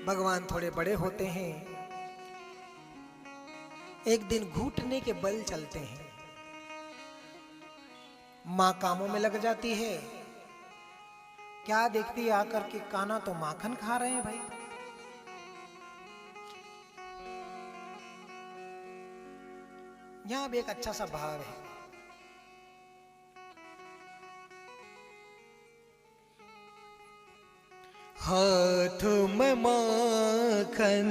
भगवान थोड़े बड़े होते हैं, एक दिन घुटने के बल चलते हैं। मां कामों में लग जाती है। क्या देखती है आकर के, कान्हा तो माखन खा रहे हैं भाई। यहां भी एक अच्छा सा भाव है। हाथ में माखन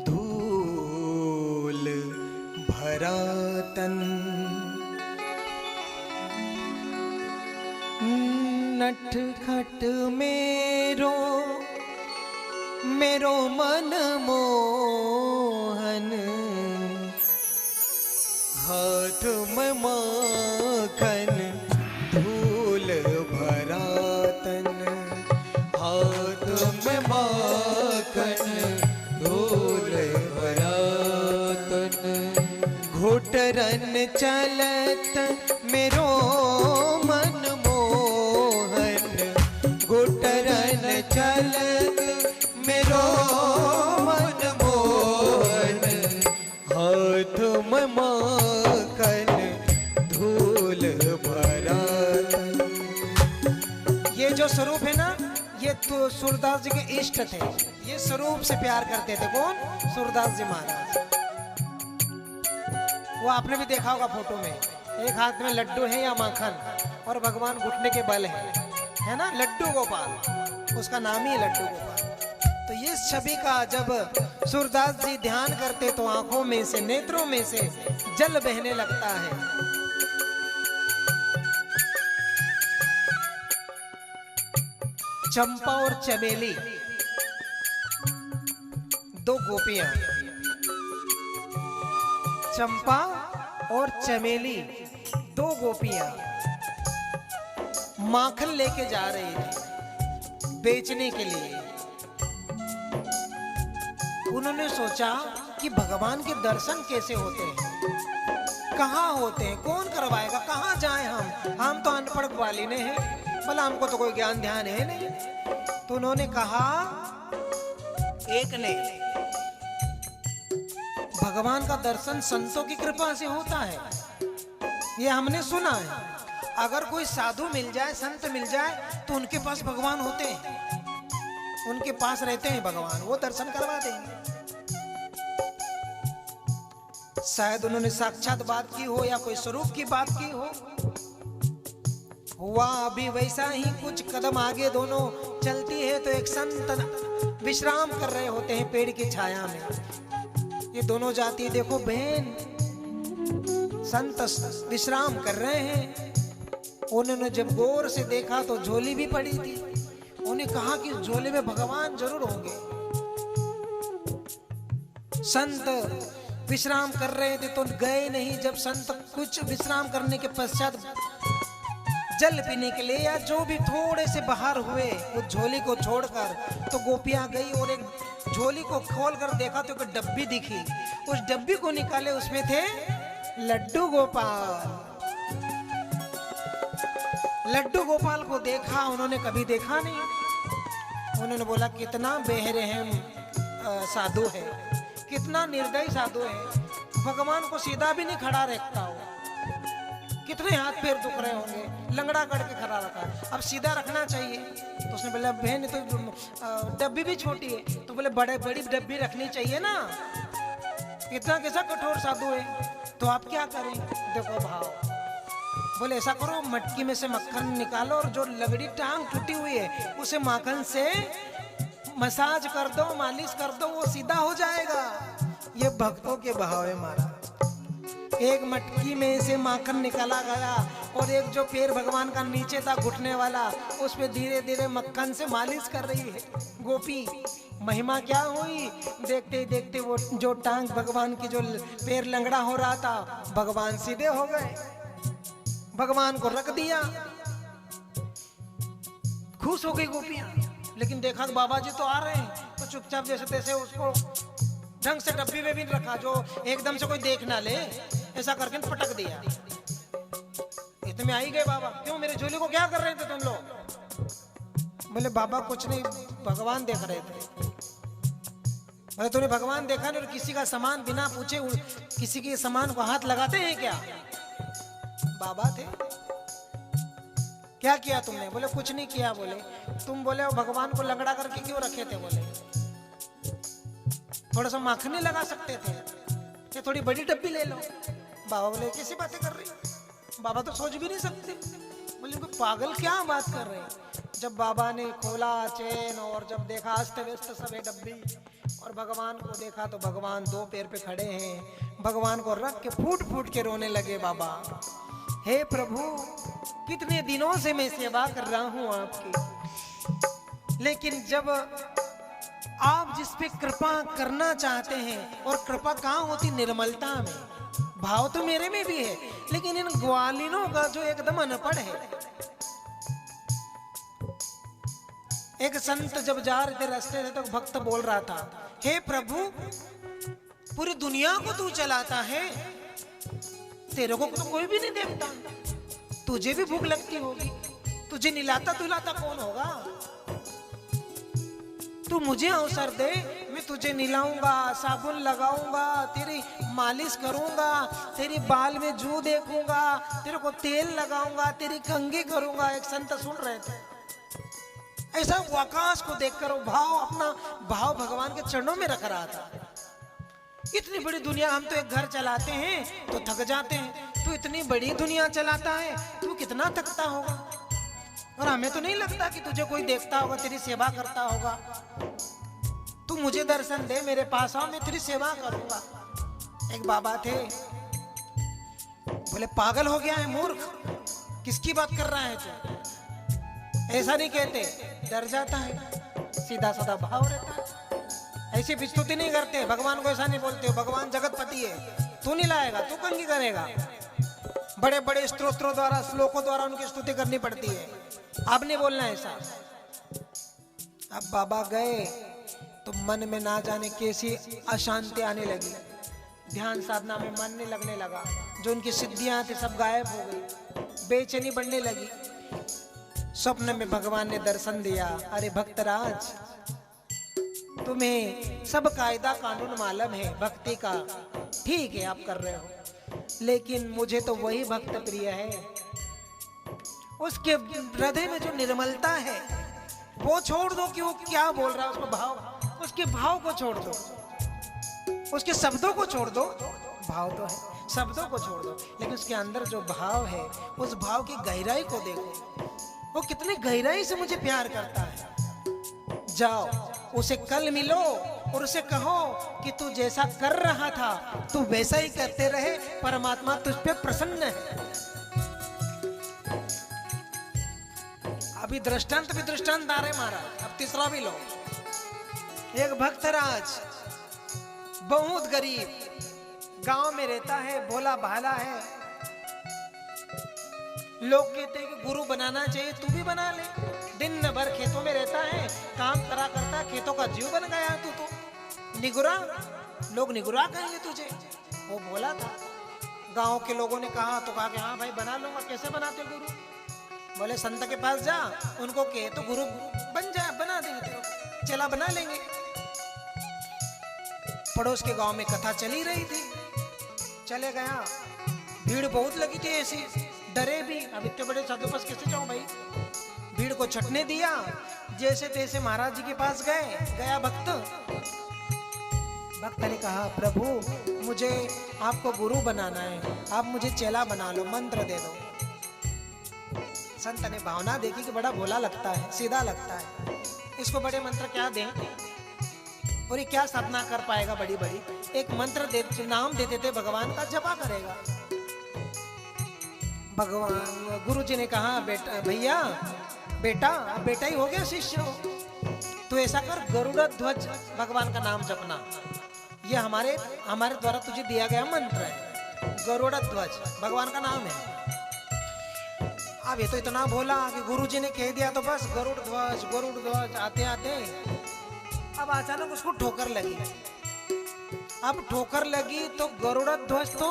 धूल भरा तन, नटखट मेरो मेरो मन मोहन। हाथ में माखन धूल भरा तन, हाथ में माखन धूल भरा तन। घुटरन चलत मेरो मन मोहन, घुटरन चलत मेरो मन मोहन। हाथ में माखन धूल भरा तन। ये जो स्वरूप है ना, ये तो सूरदास जी के इष्ट थे। ये स्वरूप से प्यार करते थे। कौन? सूरदास जी महाराज। वो आपने भी देखा होगा फोटो में, एक हाथ में लड्डू है या माखन, और भगवान घुटने के बल है ना, लड्डू गोपाल, उसका नाम ही है लड्डू गोपाल। तो ये छवि का जब सूरदास जी ध्यान करते तो आंखों में से, नेत्रों में से जल बहने लगता है। चंपा और चमेली, दो गोपियां, चंपा और चमेली दो गोपियां माखन लेके जा रही थी बेचने के लिए। उन्होंने सोचा कि भगवान के दर्शन कैसे होते हैं, कहाँ होते हैं, कौन करवाएगा, कहाँ जाएं हम तो अनपढ़ ग्वालिने हैं, भला हमको तो कोई ज्ञान ध्यान है नहीं। तो उन्होंने कहा, एक ने, भगवान का दर्शन संतों की कृपा से होता है, ये हमने सुना है। अगर कोई साधु मिल जाए, संत मिल जाए, तो उनके पास भगवान होते हैं, उनके पास रहते हैं भगवान, वो दर्शन करवा देंगे। शायद उन्होंने साक्षात बात की हो या कोई स्वरूप की बात की हो। हुआ अभी वैसा ही, कुछ कदम आगे दोनों चलती है तो एक संत विश्राम कर रहे होते हैं पेड़ की छाया में। ये दोनों जाती है, देखो बहन, संत विश्राम कर रहे हैं। उन्होंने जब गौर से देखा तो झोली भी पड़ी थी। उन्हें कहा कि झोले में भगवान जरूर होंगे। संत विश्राम कर रहे थे तो गए नहीं। जब संत कुछ विश्राम करने के पश्चात जल पीने के लिए या जो भी थोड़े से बाहर हुए उस झोली को छोड़कर, तो गोपियां गई और एक झोली को खोलकर देखा तो एक डब्बी दिखी। उस डब्बी को निकाले, उसमें थे लड्डू गोपाल। लड्डू गोपाल को देखा, उन्होंने कभी देखा नहीं। उन्होंने बोला, कितना बेरहम साधु है, कितना निर्दयी साधु है, भगवान को सीधा भी नहीं खड़ा रखता हो, कितने हाथ पैर दुख रहे होंगे, लंगड़ा करके खड़ा रखा, अब सीधा रखना चाहिए। तो उसने बोला, बहन तो डब्बी भी छोटी है, तो बोले बड़ी डब्बी रखनी चाहिए ना, इतना कैसा कठोर साधु है, तो आप क्या करें। देखो भाव, बोले ऐसा करो, मटकी में से मक्खन निकालो और जो लगड़ी टांग टूटी हुई है उसे माखन से मसाज कर दो, मालिश कर दो, वो सीधा हो जाएगा। ये भक्तों के भाव है महाराज। एक मटकी में से माखन निकाला गया और एक जो पैर भगवान का नीचे था घुटने वाला, उस पे धीरे धीरे मक्खन से मालिश कर रही है गोपी। महिमा क्या हुई, देखते देखते वो जो टांग भगवान की, जो पैर लंगड़ा हो रहा था, भगवान सीधे हो गए, भगवान को रख दिया। खुश हो गई गोपियां। लेकिन देखा कि बाबा जी तो आ रहे हैं, तो चुपचाप जैसे तैसे उसको ढंग से डब्बी में भी रखा, जो एकदम से कोई देख ना ले, ऐसा करके पटक दिया। इतने आई गए बाबा, क्यों मेरे झोले को क्या कर रहे थे तुम लोग। बोले बाबा कुछ नहीं, भगवान देख रहे थे। बोले तूने भगवान देखा नहीं और किसी का सामान बिना पूछे किसी के सामान को हाथ लगाते हैं क्या? बाबा थे। क्या किया तुमने? बोले कुछ नहीं किया। बोले तुम बोले वो भगवान को लंगड़ा करके क्यों रखे थे? बोले थोड़ा सा माखन नहीं लगा सकते थे? ये थोड़ी बड़ी डब्बी ले लो। बाबा बोले कैसी बातें कर रही? बाबा तो सोच भी नहीं सकते। बोले पागल क्या बात कर रहे हैं? जब बाबा ने खोला चैन और जब देखा अस्त व्यस्त सब है डब्बी और भगवान को देखा तो भगवान दो पैर पे खड़े हैं। भगवान को रख के फूट फूट के रोने लगे बाबा। हे प्रभु, कितने दिनों से मैं सेवा कर रहा हूं आपकी, लेकिन जब आप जिस पे कृपा करना चाहते हैं, और कृपा कहाँ होती? निर्मलता में। भाव तो मेरे में भी है, लेकिन इन ग्वालिनों का जो एकदम अनपढ़ है। एक संत जब जा रहे थे रास्ते से तो भक्त बोल रहा था, हे प्रभु, पूरी दुनिया को तू चलाता है, तेरे को तो कोई भी नहीं देखता, तुझे भी भूख लगती होगी, तुझे निलाता तुलाता कौन होगा? तू मुझे अवसर दे, मैं तुझे निलाऊंगा, साबुन लगाऊंगा, तेरी मालिश करूंगा, तेरी बाल में जू देखूंगा, तेरे को तेल लगाऊंगा, तेरी कंघी करूंगा। एक संत सुन रहे थे, ऐसा आकाश को देखकर भाव, अपना भाव भगवान के चरणों में रख रहा था। इतनी बड़ी दुनिया, हम तो एक घर चलाते हैं तो थक जाते हैं, तू इतनी बड़ी दुनिया चलाता है, तू कितना थकता होगा? और हमें तो नहीं लगता कि तुझे कोई देखता होगा, तेरी सेवा करता होगा। तू मुझे दर्शन दे, मेरे पास आओ, मैं तेरी सेवा करूंगा। एक बाबा थे, बोले पागल हो गया है मूर्ख, किसकी बात कर रहा है तू? ऐसा नहीं कहते, डर जाता है, सीधा साधा भाव रहता है। ऐसी विस्तुति नहीं करते, भगवान को ऐसा नहीं बोलते हो, भगवान जगतपति है, तू नहीं लाएगा, तू कंघी करेगा। बड़े बड़े स्तोत्रों द्वारा, श्लोकों द्वारा उनकी स्तुति करनी पड़ती है, आप नहीं बोलना ऐसा। अब बाबा गए तो मन में ना जाने कैसी अशांति आने लगी, ध्यान साधना में मन नहीं लगने लगा, जो उनकी सिद्धियां थी सब गायब हो गई, बेचैनी बढ़ने लगी। स्वप्न में भगवान ने दर्शन दिया, अरे भक्तराज, तुम्हें सब कायदा कानून मालूम है भक्ति का, ठीक है आप कर रहे हो, लेकिन मुझे तो वही भक्त प्रिय है, उसके हृदय में जो निर्मलता है वो छोड़ दो कि वो क्या बोल रहा है, उसको भाव, उसके भाव को छोड़ दो, उसके शब्दों को छोड़ दो। भाव तो है, शब्दों को छोड़ दो, लेकिन उसके अंदर जो भाव है, उस भाव की गहराई को देखो, वो कितनी गहराई से मुझे प्यार करता है। जाओ उसे कल मिलो और उसे कहो कि तू जैसा कर रहा था तू वैसा ही करते रहे, परमात्मा तुझ पे प्रसन्न है। अभी दृष्टांत भी दृष्टांत आ रहे महाराज, अब तीसरा भी लो। एक भक्तराज बहुत गरीब गांव में रहता है, भोला भाला है, लोग कहते हैं कि गुरु बनाना चाहिए, तू भी बना ले, दिन भर खेतों में रहता है, काम करा करता, खेतों का जीव बन गया तू तो निगुरा, लोग निगुरा कहेंगे तुझे। वो बोला था, गांव के लोगों ने कहा तो कहा कि हाँ भाई बना लूंगा। कैसे बनाते गुरु? बोले संत के पास जा, उनको कहे तो गुरु बन जाए, बना देंगे तेरे को, चला बना लेंगे। पड़ोस के गांव में कथा चली रही थी, चले गया, भीड़ बहुत लगी थी, ऐसी डरे भी, अब इतने बड़े साधु पास कैसे जाऊं भाई। भीड़ को छटने दिया, जैसे तैसे महाराज जी के पास गया भक्त। भक्त ने कहा, प्रभु मुझे आपको गुरु बनाना है, आप मुझे चेला बना लो, मंत्र दे दो। संत ने भावना देखी कि बड़ा भोला लगता है, सीधा लगता है, इसको बड़े मंत्र क्या दें और ये क्या साधना कर पाएगा बड़ी बड़ी। एक मंत्र दे, नाम देते थे भगवान का, जपा करेगा। भगवान गुरु जी ने कहा, बेटा भैया बेटा, अब बेटा ही हो गया शिष्य हो, तो ऐसा कर, गरुड़ ध्वज भगवान का नाम जपना, ये हमारे द्वारा तुझे दिया गया मंत्र है, गरुड़ ध्वज भगवान का नाम है। अब ये तो इतना भोला कि गुरु जी ने कह दिया तो बस गरुड़ ध्वज आते आते अब अचानक उसको ठोकर लगी। अब ठोकर लगी तो गरुड़ ध्वज तो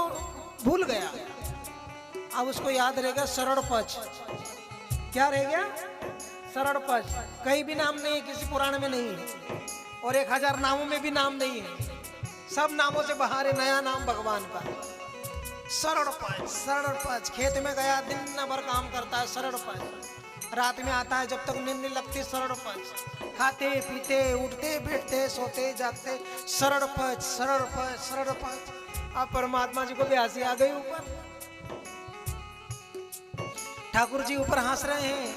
भूल गया, अब उसको याद रहेगा शरण पच। क्या रह गया? शरण पच। कहीं भी नाम नहीं है, किसी पुराण में नहीं है। और 1000 नामों में भी नाम नहीं है। सब नामों से बाहर है नया नाम भगवान का। सरड़पच। खेत में गया दिन भर काम करता है सरड़पच। रात में आता है जब तक नींद नहीं लगती सरड़पच। खाते पीते उठते बैठते सोते जागते सरड़पच सरड़पच सरड़पच। अब परमात्मा जी को भी हंसी आ गई ऊपर। ठाकुर जी ऊपर हंस रहे हैं।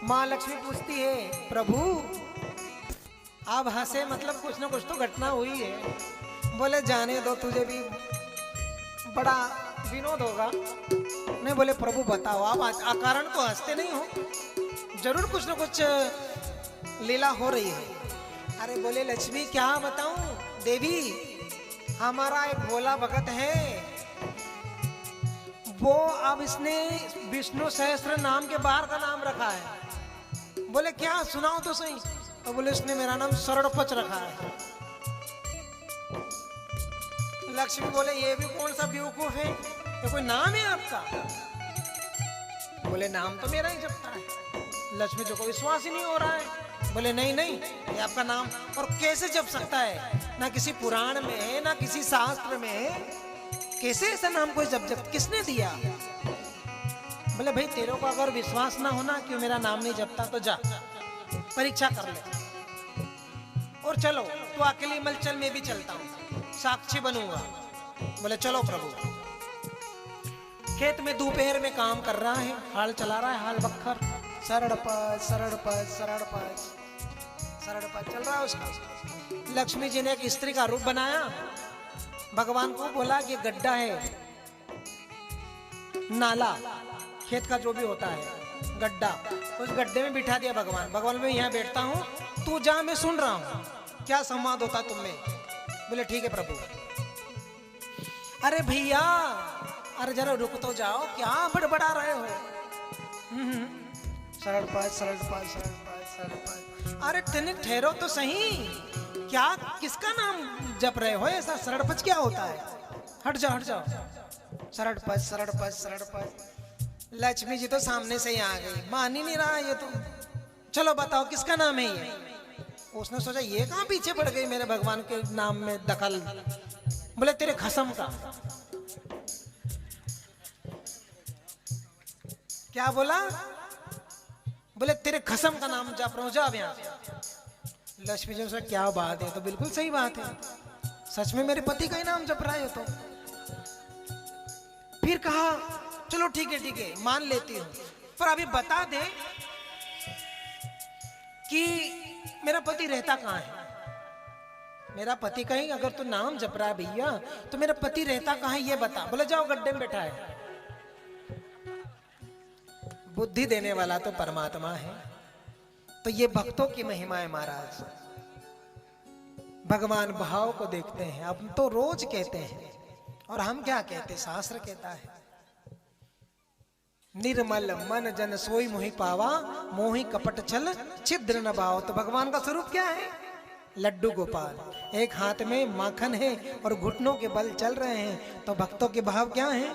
माँ लक्ष्मी पूछती है प्रभु आप हंसे मतलब कुछ ना कुछ तो घटना हुई है। बोले जाने दो तुझे भी बड़ा विनोद होगा। नहीं बोले प्रभु बताओ आप अकारण तो हंसते नहीं हो, जरूर कुछ ना कुछ लीला हो रही है। अरे बोले लक्ष्मी क्या बताऊं देवी, हमारा एक भोला भगत है, वो अब इसने विष्णु सहस्त्र नाम के बाहर का नाम रखा है। बोले क्या सुनाओ तो सही। तो बोले इसने मेरा नाम सरड़पच रखा है। लक्ष्मी बोले ये भी कौन सा बेवकूफ है, ये कोई नाम है आपका? बोले नाम तो मेरा ही जपता है। लक्ष्मी जी को विश्वास ही नहीं हो रहा है। बोले नहीं नहीं ये आपका नाम और कैसे जप सकता है, ना किसी पुराण में है ना किसी शास्त्र में है, कैसे ऐसा नाम कोई जप किसने दिया? बोले भाई तेरे को अगर विश्वास ना होना कि मेरा नाम नहीं जपता तो जा परीक्षा कर ले और चलो तो अकेली मल चल, मैं भी चलता हूँ, साक्षी बनूंगा। बोले चलो प्रभु। खेत में दोपहर में काम कर रहा है, हाल चला रहा है, हाल बखर सरड़पच सरड़पच सरड़पच सरड़पच चल रहा है उसका। लक्ष्मी जी ने एक स्त्री का रूप बनाया, भगवान को बोला कि गड्ढा है, नाला, खेत का जो भी होता है गड्ढा, उस गड्ढे में बिठा दिया भगवान। भगवान मैं यहाँ बैठता हूँ, तू जा, मैं सुन रहा हूँ क्या संवाद होता तुम में। बोले ठीक है प्रभु। अरे भैया अरे जरा रुक तो जाओ, क्या बड़बड़ा रहे हो? सरड़पच सरड़पच सरड़पच सरड़पच। अरे तेने ठहरो तो सही, क्या किसका नाम जप रहे हो? ऐसा सरड़पच क्या होता है? हट जाओ हट जाओ। सरड़पच सरड़पच सरड़पच। लक्ष्मी जी तो सामने से ही आ गई, मान ही नहीं रहा ये तो। चलो बताओ किसका नाम है ये? उसने सोचा ये कहां पीछे पड़ गई मेरे भगवान के नाम में दखल। बोले तेरे खसम का। क्या बोला? बोले तेरे खसम का नाम जप रहा हूं, जा यहां से। लक्ष्मी जी से क्या बात है? तो बिल्कुल सही बात है, सच में मेरे पति का ही नाम जप रहा है तो। फिर कहा चलो ठीक है मान लेती हूं, पर अभी बता दे कि मेरा पति रहता कहां है? मेरा पति कहीं अगर तू नाम जप रहा है भैया तो मेरा पति रहता कहां है ये बता। बोले जाओ गड्ढे में बैठा है। बुद्धि देने वाला तो परमात्मा है। तो ये भक्तों की महिमा है महाराज। भगवान भाव को देखते हैं। अब तो रोज कहते हैं और हम क्या कहते हैं? शास्त्र कहता है निर्मल मन जन सोई मोहि पावा, मोहि कपट छल छिद्र न भाव। तो भगवान का स्वरूप क्या है? लड्डू गोपाल। एक हाथ में माखन है और घुटनों के बल चल रहे हैं। तो भक्तों के भाव क्या है?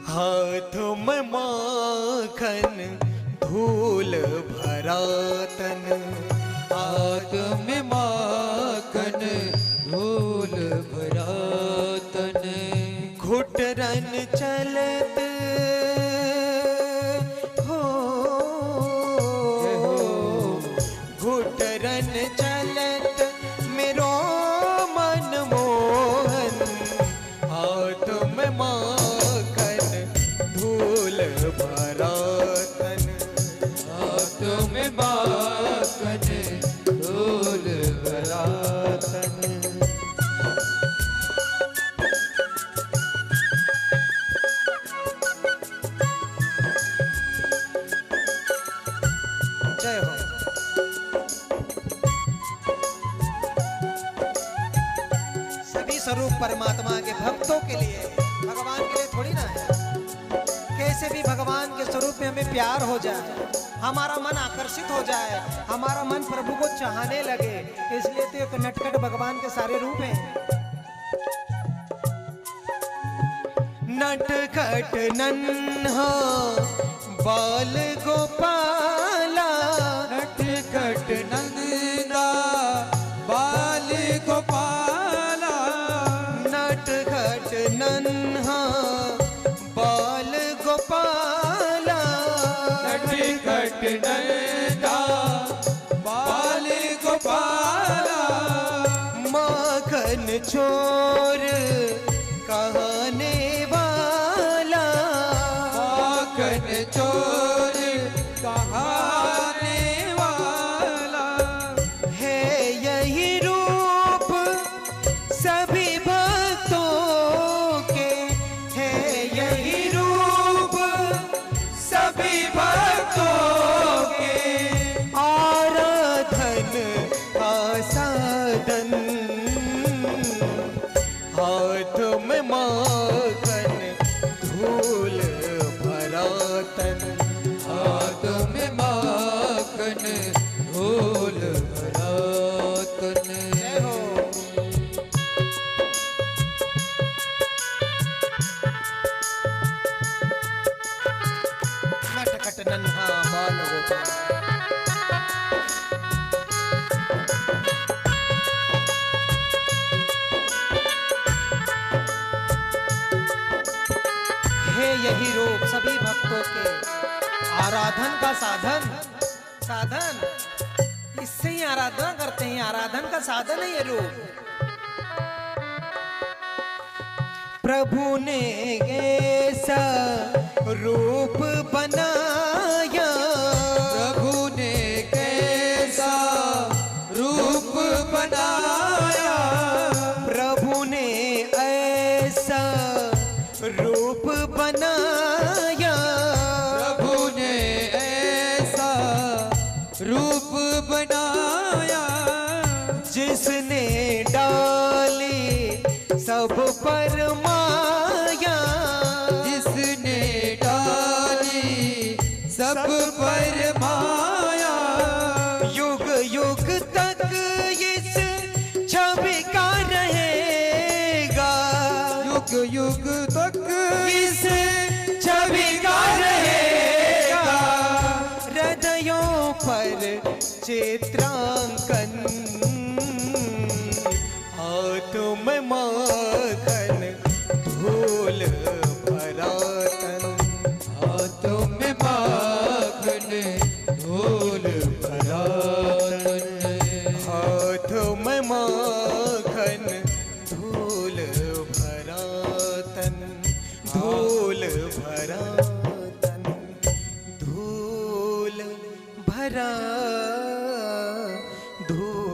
हाथ में माखन धूल भरा तन, हाथ में माखन धूल भरा तन, घुटरन चलत हो, घुटरन चलत मेरो मन मोहन। हाथ में माखन धूल भरा तन, हाथ में माखन धूल भरा तन। जय हो। सभी स्वरूप परमात्मा के भक्तों के लिए, भगवान के लिए थोड़ी ना है। कैसे भी भगवान के स्वरूप में हमें प्यार हो जाए, हमारा मन आकर्षित हो जाए, हमारा मन प्रभु को चाहने लगे, इसलिए तो एक नटखट भगवान के सारे रूप हैं। नटखट नन्हा बाल गोपाला, नटखट नंदा माखन चोर कहने वाला, माखन चोर कहाने वाला, है यही रूप सभी भक्तों के, है यही रूप सभी भक्तों के, आराधन आसादन, हाथ में माखन धूल भरा तन, हाथ में माखन धूल भरा तन। नटखट नन्हा बाल गोपाल, है यही रूप सभी भक्तों के, आराधन का साधन, साधन इससे ही आराधना करते हैं, आराधन का साधन है ये रूप। प्रभु ने ऐसा रूप बनाया, प्रभु ने कैसा रूप बनाया, प्रभु ने ऐसा रूप बनाया, प्रभु ने ऐसा रूप बनाया, जिसने डाली सब पर माया, जिसने डाली सब पर माया, युग युग तक इस छवि का रहेगा, युग युग तक इस छवि का रहेगा, हृदयों पर चित्रांकन, हाथों में माखन धूल भरा तन, हाथों में माखन धूल भरा तन, हाथों में माखन धूल भरा तन, धूल भरा तन, धूल भरा, धूल